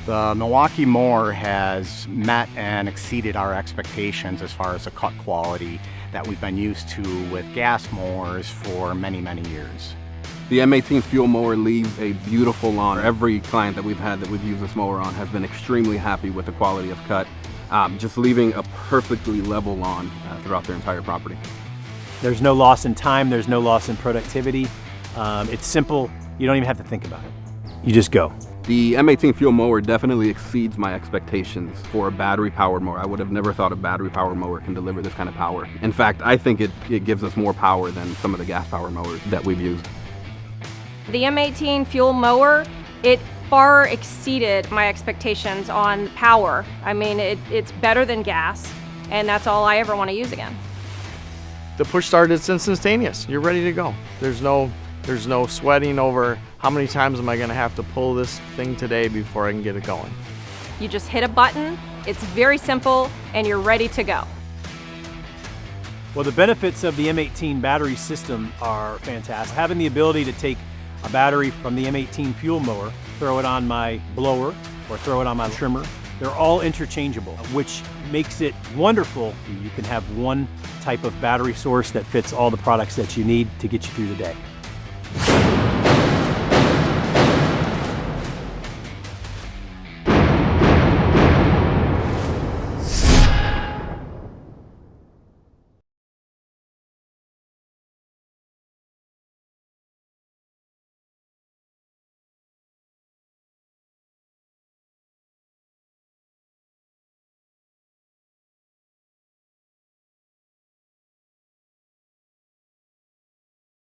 The MILWAUKEE Mower has met and exceeded our expectations as far as the cut quality that we've been used to with gas mowers for many, many years. The M18 FUEL Mower leaves a beautiful lawn. Every client that we've had that we've used this mower on has been extremely happy with the quality of cut, just leaving a perfectly level lawn throughout their entire property. There's no loss in time, there's no loss in productivity. It's simple, you don't even have to think about it. You just go. The M18 FUEL Mower definitely exceeds my expectations for a battery-powered mower. I would have never thought a battery-powered mower can deliver this kind of power. In fact, I think it gives us more power than some of the gas-powered mowers that we've used. The M18 FUEL Mower, it far exceeded my expectations on power. I mean, it's better than gas, and that's all I ever want to use again. The push start is instantaneous. You're ready to go. There's no sweating over how many times am I going to have to pull this thing today before I can get it going. You just hit a button, it's very simple, and you're ready to go. Well, the benefits of the M18 battery system are fantastic. Having the ability to take a battery from the M18 FUEL Mower, throw it on my blower, or throw it on my trimmer, they're all interchangeable, which makes it wonderful. You can have one type of battery source that fits all the products that you need to get you through the day.